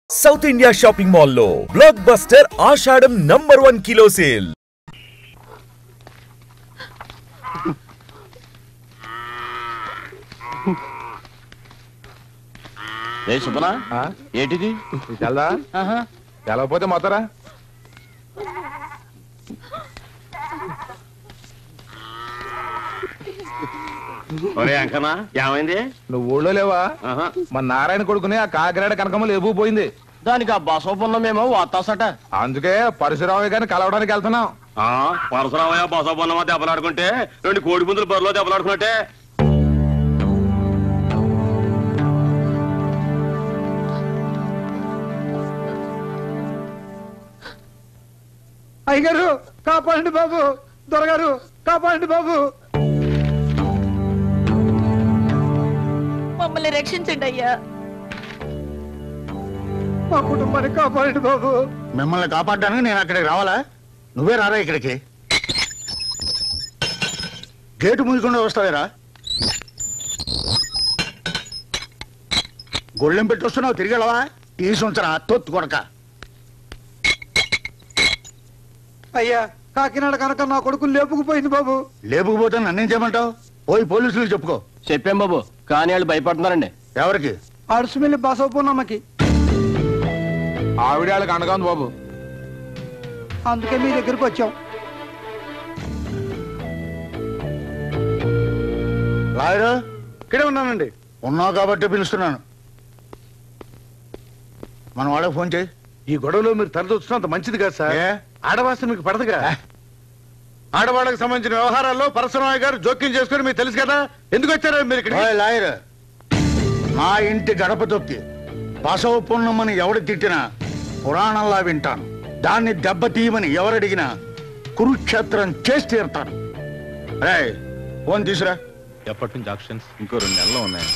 South India shopping mall లో block buster ఆషాఢం number 1 kilo sale. సుబ్బనా ఏంటిది తెలదా తెలవపోతే మొత్తరా ఒరే అంకనా ఏమైంది? నువ్వు ఊళ్ళో లేవా? మన నారాయణ కొడుకుని ఆ కాకినాడ కనకమ్మ లేపుపోయింది. దానికి ఆ బసవపన్నమేమో వాతాసట. అందుకే పరశురామయ్య గారిని కలవడానికి వెళ్తున్నాం. పరశురామయ్య బసవపన్నమా దెబ్బలాడుకుంటే 2 కోడి పుంజులు బరిలో దెబ్బలాడుకున్నట్టే. అయ్యగారు కాపాడండి బాబు, దొరగారు కాపాడండి బాబు, మమ్మల్ని రక్షించండి అయ్యా. మా కుటుంబాన్ని కాపాడండి బాబు. మిమ్మల్ని కాపాడడానికి నేను అక్కడికి రావాలా? నువ్వే రారా ఇక్కడికి. గేటు మూయకుండా వస్తావేరా? గొళ్ళెం పెట్టి వస్తున్నావు, తిరిగి వెళ్ళవా? తీసుంచరా తొత్తు కొడక. అయ్యా కాకినాడ కనుక నా కొడుకుని లేపుకుపోయింది బాబు. లేపుకుపోతే నన్నేం చేయమంటావు? పోయి పోలీసులకు చెప్పుకో. చెప్పాం బాబు, కానీ వాళ్ళు భయపడుతున్నారండి. ఎవరికి? అడుసుమిల్లి బసవపూర్ణమ్మకి. ఆవిడ వాళ్ళకి అండగా ఉంది బాబు, అందుకే మీ దగ్గరికి వచ్చాం. లాయరు ఇక్కడే ఉన్నానండి. ఉన్నావు కాబట్టి పిలుస్తున్నాను. మన వాళ్ళకి ఫోన్ చేయి. ఈ గొడవలో మీరు తరదొచ్చినంత మంచిది కాదు సార్. ఆడవాసన మీకు పడదుగా. ఆడవాళ్ళకి సంబంధించిన వ్యవహారాల్లో పరశురామయ్య గారు జోక్యం చేసుకుని మీకు తెలుసు కదా. ఎందుకు వచ్చారు మీరు ఇక్కడ? లాయర్, నా ఇంటి గడప తొక్కి బసవ పున్నమ్మని ఎవడు తిట్టినా పురాణంలా వింటాను. దాన్ని దెబ్బతీయమని ఎవరడిగినా కురుక్షేత్రం చేసి తీరుతాను. రే ఫోన్ తీసురా. ఎప్పటి నుంచి ఆక్షన్స్? ఇంకో 2 నెలలు ఉన్నాయి.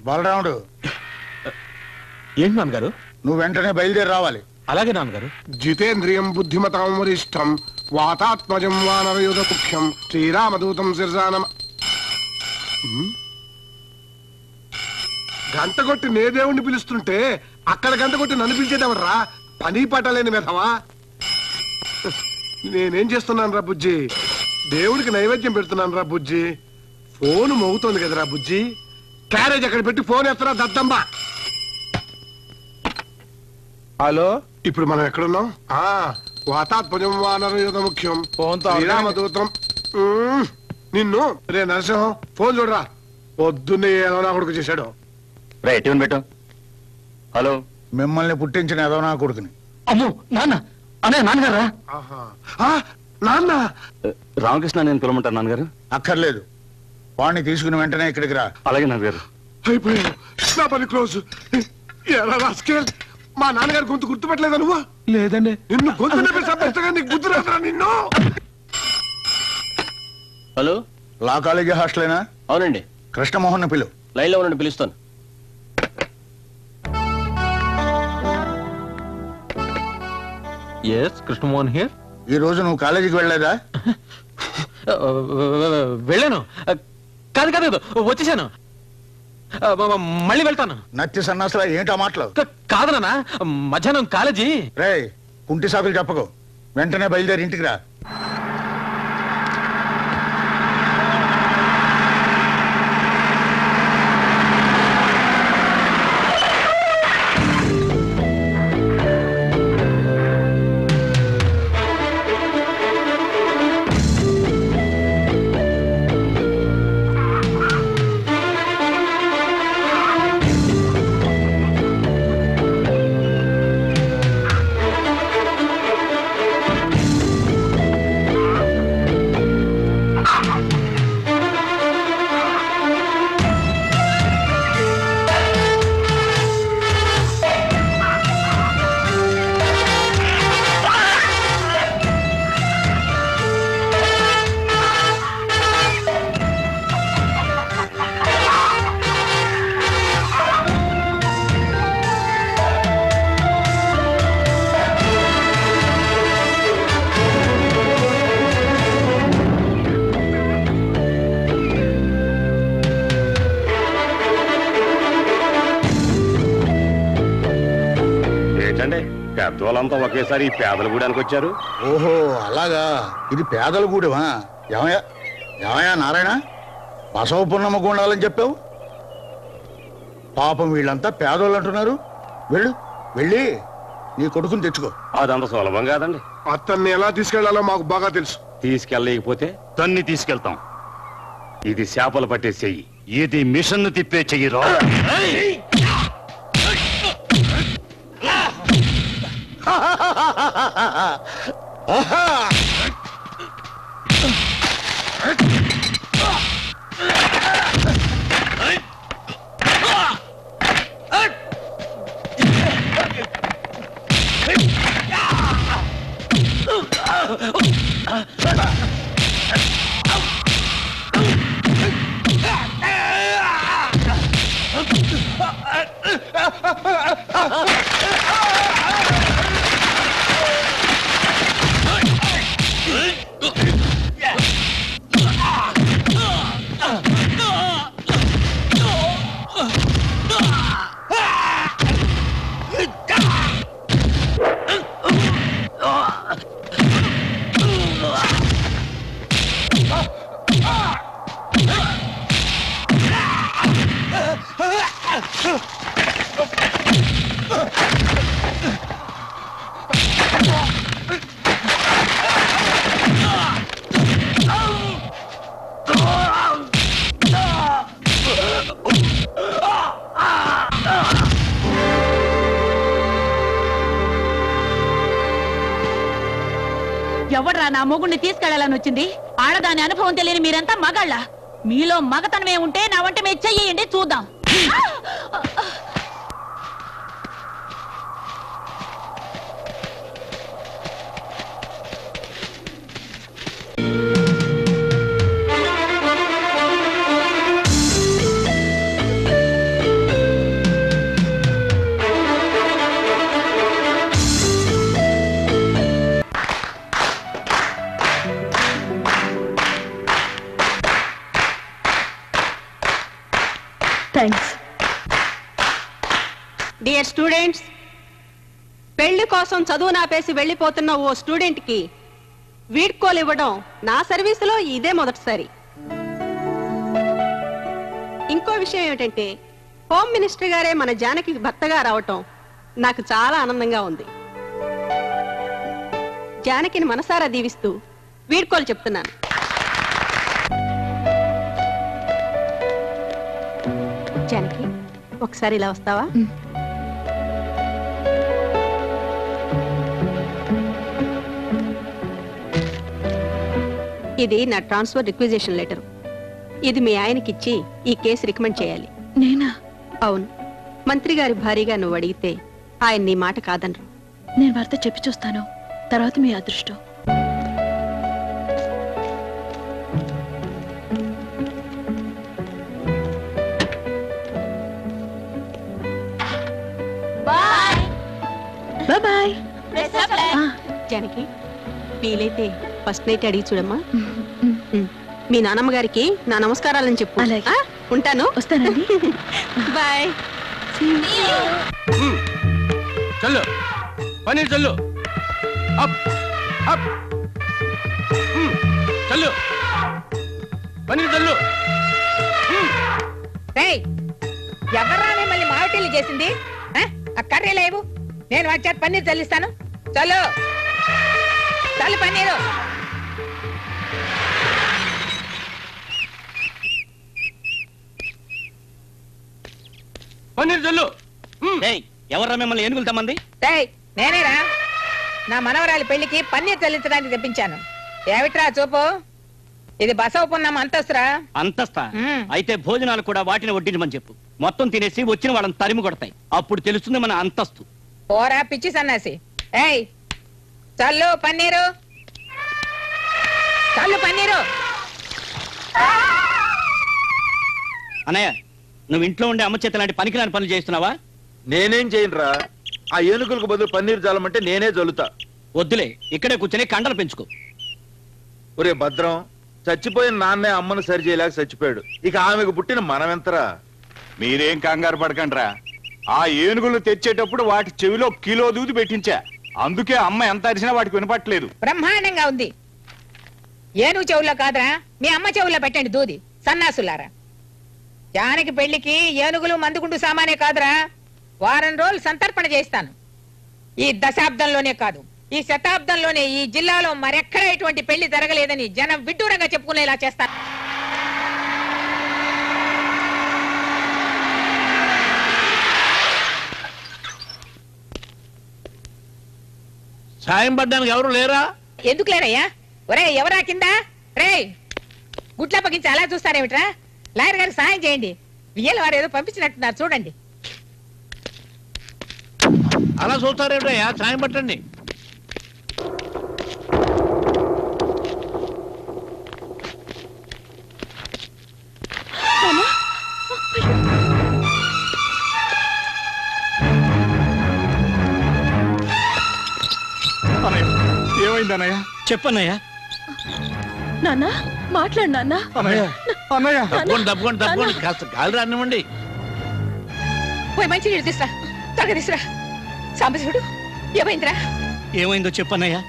బలరాముడు, ఏంటి నాన్నగారు? నువ్వు వెంటనే బయలుదేరి రావాలి. అలాగే నాన్నగారు. జితేంద్రియం బుద్ధిమతాం వరిష్టం వాతాత్మజం వానరయుధ ముఖ్యం శ్రీరామదూతం శిర్జానం. గంట కొట్టి నే దేవుణ్ణి పిలుస్తుంటే అక్కడ గంట కొట్టి నన్ను పిలిచేదేవర్రా? పని పట్టలేని మెధవా. నేనేం చేస్తున్నాను రా బుజ్జి? దేవుడికి నైవేద్యం పెడుతున్నాను రా బుజ్జి. ఫోన్ మోగుతోంది కదరా బుజ్జి. క్యారేజ్ అక్కడ పెట్టి ఫోన్ ఎత్తరా దద్దమ్మా. హలో, ఇప్పుడు మనం ఎక్కడున్నాం? వాతాత్మజం వానరయుధ ముఖ్యం శ్రీరామదూతం. నిన్ను రే నరసింహం ఫోన్ చూడరా. పొద్దున్నే ఏదో నా కొడుకు చేశాడు. రైట్ పెట్టు. హలో, మిమ్మల్ని పుట్టించిన ఏదో నా కొడుకుని. అమ్మో నాన్న. అనే నాన్నగారా? నాన్న రామకృష్ణ నేను పిలవమంటాను నాన్నగారు. అక్కర్లేదు, వాడిని తీసుకుని వెంటనే ఇక్కడికి రా. అలాగే నాన్నగారు. అయిపోయావు, నా పని క్లోజ్. ఎలా రాస్కేల్, మా నాన్నగారు గొంతు గుర్తుపట్టలేదా నువ్వు? లేదండి. నిన్ను గొంతు నొప్పిగా నీకు గుర్తు రాదురా నిన్ను. హలో, లా కాలేజీ హాస్టలేనా? అవునండి. కృష్ణమోహన్ పిలు. లైన్లో ఉండండి, పిలుస్తాను. కృష్ణమోహన్ హియర్. ఈ రోజు నువ్వు కాలేజీకి వెళ్ళలేదా? వెళ్ళాను. కాదు కాదు, వచ్చేసాను. మళ్ళీ వెళ్తాను. నత్తి సన్నాసులా ఏంటా మాటలు? కాదనా, మధ్యాహ్నం కాలేజీ. రే కుంటి సాకులు చెప్పకు, వెంటనే బయలుదేరి ఇంటికి రా. పెద్దోళ్ళంతా ఒకేసారి ఈ పేదల గూడానికి వచ్చారు. ఓహో అలాగా, ఇది పేదల గూడెమా? ఏమయ్యా ఏమయ్యా నారాయణ, బసవ పున్నమ్మ గుండాలని చెప్పావు. పాపం వీళ్ళంతా పేదోళ్ళు అంటున్నారు. వెళ్ళి నీ కొడుకుని తెచ్చుకో. అదంత సులభం కాదండి. అతన్ని ఎలా తీసుకెళ్లాలో మాకు బాగా తెలుసు. తీసుకెళ్ళలేకపోతే తన్ని తీసుకెళ్తాం. ఇది చేపలు పట్టే చెయ్యి, ఇది మిషన్ తిప్పే చెయ్యిరా. ఎవడ్రా నా మొగుడిని తీసుకెళ్లాలని వచ్చింది? ఆడదాని అనుభవం తెలియని మీరంతా మగాళ్ళ. మీలో మగతనమే ఉంటే నా వంట మీద చెయ్యండి చూద్దాం. డియర్ స్టూడెంట్స్, పెళ్లి కోసం చదువు నాపేసి వెళ్లిపోతున్న ఓ స్టూడెంట్ కి వీడ్కోలు ఇవ్వడం నా సర్వీసులో ఇదే మొదటిసారి. ఇంకో విషయం ఏమిటంటే, హోమ్ మినిస్టర్ గారే మన జానకి భర్తగా రావటం నాకు చాలా ఆనందంగా ఉంది. జానకిని మనసారా దీవిస్తూ వీడ్కోలు చెప్తున్నాను. జానకి, ఒకసారి ఇలా వస్తావా? ఇది నా ట్రాన్స్ఫర్ రిక్విజిషన్ లెటర్. ఇది మీ ఆయనకిచ్చి ఈ కేసు రికమెండ్ చేయాలి. నేనా? అవును. మంత్రి గారి భారీగా నువ్వు అడిగితే ఆయన నీ మాట కాదనరు. నేను వార్త చెప్పి చూస్తాను, తర్వాత మీ అదృష్టం. బాయ్. జానకి, వీలైతే ఫస్ట్ నైట్ అడిగి చూడమ్మా. మీ నానమ్మ గారికి నా నమస్కారాలని చెప్పు. అలాగే. ఉంటాను. వస్తానండి. బాయ్. చల్లు పన్నీర్ చల్లు. Up up. చల్లు పన్నీర్ చల్లు. ఎవర్రా మిమ్మల్ని మావిటిల్లు చేసింది? ఆ కర్రీ లేవు, నేను వచ్చాక పన్నీర్ చల్లిస్తాను. చల్లు చల్లు పన్నీరు. పన్నీర్ చల్లు. ఎవర్రా మిమ్మల్ని ఏనుగులు తమ్మంది? నేనేరా, నా మనవరాలి పెళ్లికి పన్నీర్ చల్లించడానికి తెప్పించాను. ఏమిట్రా చూపు, ఇది బసవ పున్నమ్మ అంతస్తురా. అంతస్తా? అయితే భోజనాలు కూడా వాటిని వడ్డించమని చెప్పు. మొత్తం తినేసి వచ్చిన వాళ్ళని తరిమి కొడతాయి, అప్పుడు తెలుస్తుంది మన అంతస్తు. పోరా పిచ్చి సన్నాసి. ఏయ్ చల్లు పన్నీరు, చల్లు పన్నీరు. అన్నయ్య, నువ్వు ఇంట్లో ఉండే అమ్మ చేత లాంటి పనికిరాని పనులు చేస్తున్నావా? నేనేం చేయనురా, ఆ ఏనుగులకు బదులు పన్నీర్ జాలమంటే నేనే జల్లుతా. వద్దులే, ఇక్కడే కూర్చొని కండలు పెంచుకో. ఒరే భద్రం, చచ్చిపోయిన నాన్నే అమ్మను సరి చేయలేక చచ్చిపోయాడు, ఇక ఆమెకు పుట్టిన మనమెంతరా? మీరేం కంగారు పడకండ్రా, ఆ ఏనుగులు తెచ్చేటప్పుడు వాటి చెవిలో కిలో దూది పెట్టించా. అందుకే అమ్మ ఎంత అరిచినా వాటికి వినపట్లేదు. బ్రహ్మాండంగా ఉంది. ఏనుగు చెవుల్లో కాదురా, మీ అమ్మ చెవుల్లో పెట్టండి దూది సన్నాసులారా. జానకి పెళ్లికి ఏనుగులు మందుగుండు సామానే కాదురా, వారం రోజులు సంతర్పణ చేస్తాను. ఈ దశాబ్దంలోనే కాదు, ఈ శతాబ్దంలోనే ఈ జిల్లాలో మరెక్కడ ఇటువంటి పెళ్లి జరగలేదని జనం విడ్డూరంగా చెప్పుకునేలా చేస్తాను. సాయం పడ్డానికి ఎవరు లేరా? ఎందుకు లేరయ్యా? ఒరే ఎవరా కింద? రే గుట్ల పగించి అలా చూస్తారేమిట్రా? లాయర్ గారికి సాయం చేయండి. వియ్యల వారు ఏదో పంపించినట్టున్నారు చూడండి. అలా చూస్తారేమిటయ్యా? సాయం పట్టండి. ఏమైందన్నయ్య? చెప్పన్నయ్యా. నాన్న మాట్లాడు నాన్న. తప్పకుండా కాస్త గాలి రానివ్వండి. పోయి మంచి నీళ్ళు తీసురా, త్వరగా తీసురా. సాంబశివుడు ఏమైందిరా? ఏమైందో చెప్పన్నయ్యా.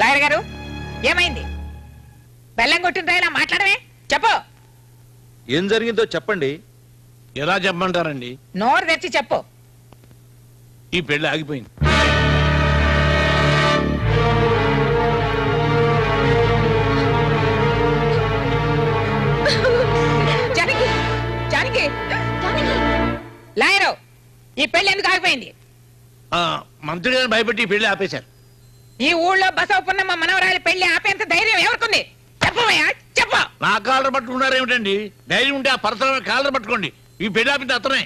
లాయర్ గారు ఏమైంది? బెల్లం కొట్టిన ఇలా మాట్లాడమే, చెప్పు. ఏం జరిగిందో చెప్పండి. ఎలా చెప్పమంటారండి? నోరు తెచ్చి చెప్పు. ఈ పెళ్లి ఆగిపోయింది. లాయరు ఈ పెళ్లి ఎందుకు ఆగిపోయింది? మంత్రి గారిని భయపెట్టి ఈ పెళ్లి ఆపేశారు. ఈ ఊళ్ళో బసవపున్నమ్మ మనవరాలి పెళ్లి ఆపేంత ధైర్యం ఎవరికుంది? చెప్పవయ్యా చెప్పు. నా కాళ్ళ పట్టుకున్నారు ఏమిటండి? ధైర్యం ఉంటే ఆ పరసరామ కాళ్ళ పట్టుకోండి. ఈ పెళ్లి ఆపింది అతనే.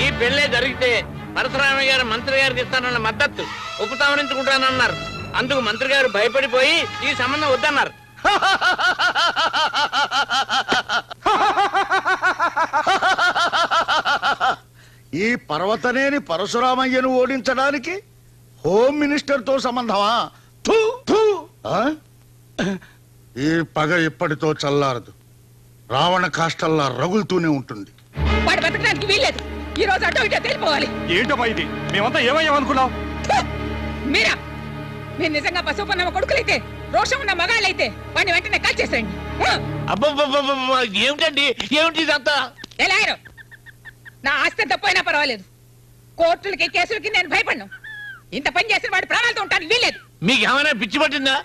ఈ పెళ్లే జరిగితే పరశురామయ్య గారు మంత్రి గారికి ఇస్తానన్న మద్దతు ఉపసంహరించుకుంటానన్నారు. అందుకు మంత్రి గారు భయపడిపోయి ఈ సంబంధం వద్దన్నారు. ఈ పర్వతనేని పరశురామయ్యను ఓడించడానికి హోమ్ మినిస్టర్ తో సంబంధమా? ఈ పగ ఇప్పటితో చల్లారదు. రావణ కాష్టల్లా రగులుతూనే ఉంటుంది. వాడు బతకడానికి వీల్లేదు. ఈ రోజు అటో ఇటో తెలిపోవాలి. ఏంటమ్మా ఇది? మేమంతా ఏమయ్యామనుకున్నాం? మీరా? మీరు నిజంగా పశుపన్నమ్మ కొడుకులైతే, రోషం ఉన్న మగాళ్ళైతే వాడిని వెంటనే కాల్ చేసేయండి. అబ్బబ్బబ్బబ్బ, ఏమిటండి ఏమిటి ఇదంతా? ఎలా నా ఆస్తి తప్పైనా పర్వాలేదు, కోర్టులకి కేసులకి నేను భయపడ్ను. ఇంత పని చేసిన వాడి ప్రాణాలతో ఉంటాను వీల్లేదు. మీకు ఏమైనా పిచ్చి పట్టిందా?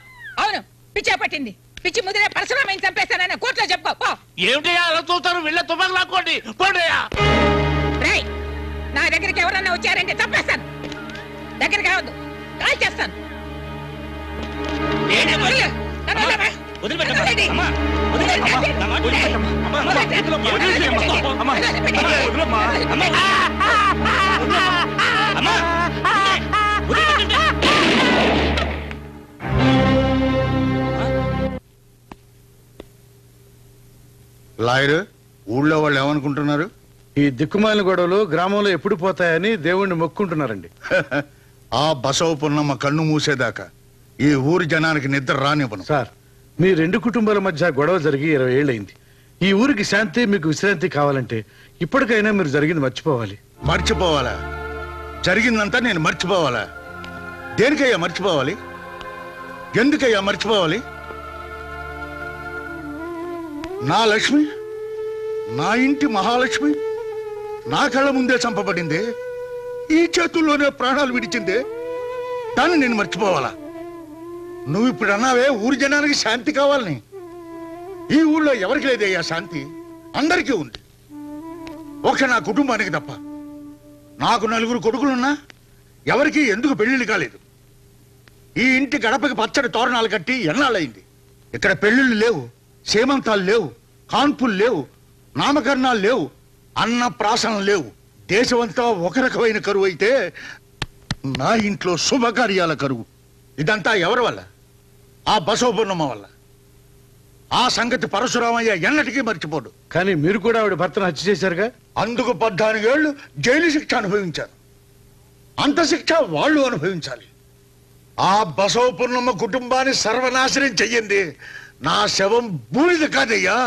అవును, పిచ్చే పట్టింది. పిచ్చి ముదిరే పరశురామయ్యని చంపేశానని కోర్టులో చెప్పుకో. ఏమిటయ్యా అలా చూస్తారు? వీళ్ళ తుపాకు లాక్కోండి. పోండియా. రేయ్, నా దగ్గరికి ఎవరన్నా వచ్చారంటే చంపేస్తాను. దగ్గరికి రావద్దు, కాల్ చేస్తాను. లాయర్, ఊళ్ళో వాళ్ళు ఏమనుకుంటున్నారు? ఈ దిక్కుమాలిన గొడవలు గ్రామంలో ఎప్పుడు పోతాయని దేవుణ్ణి మొక్కుంటున్నారండి. ఆ బసవ పున్నమ్మ కన్ను మూసేదాకా ఈ ఊరి జనానికి నిద్ర రానివ్వను. సార్, మీ రెండు కుటుంబాల మధ్య గొడవ జరిగి 20 ఏళ్ళైంది. ఈ ఊరికి శాంతి, మీకు విశ్రాంతి కావాలంటే ఇప్పటికైనా మీరు జరిగింది మర్చిపోవాలి. మర్చిపోవాలా? జరిగిందంతా నేను మర్చిపోవాలా? దేనికయ్యా మర్చిపోవాలి? ఎందుకయ్యా మర్చిపోవాలి? నా లక్ష్మి, నా ఇంటి మహాలక్ష్మి నా కళ్ళ ముందే చంపబడిందే, ఈ చేతుల్లోనే ప్రాణాలు విడిచిందే, దాన్ని నేను మర్చిపోవాలా? నువ్వు ఇప్పుడు అన్నావే ఊరి జనానికి శాంతి కావాలని. ఈ ఊళ్ళో ఎవరికి లేదయ్యా శాంతి, అందరికీ ఉంది. ఒక నా కుటుంబానికి తప్ప. నాకు 4 కొడుకులున్నా ఎవరికి ఎందుకు పెళ్లిళ్ళు కాలేదు. ఈ ఇంటి గడపకి పచ్చడి తోరణాలు కట్టి ఎన్నాళ్ళయింది. ఇక్కడ పెళ్లిళ్ళు లేవు, సేమంతాలు లేవు, కాన్పులు లేవు, నామకరణాలు లేవు, అన్న ప్రాసనలు లేవు. దేశమంతా ఒక రకమైన కరువు అయితే నా ఇంట్లో శుభకార్యాల కరువు. ఇదంతా ఎవరి వల్ల? ఆ బసవపున్నమ్మ వల్ల. ఆ సంగతి పరశురామయ్య ఎన్నటికీ మర్చిపోడు. కానీ మీరు కూడా ఆవిడ భర్తను హత్య చేశారుగా. అందుకు 14 ఏళ్లు జైలు శిక్ష అనుభవించారు. అంత శిక్ష వాళ్ళు అనుభవించాలి. ఆ బసవపున్నమ్మ కుటుంబాన్ని సర్వనాశనం చెయ్యింది నా శవం బూడిద కాదయ్యా.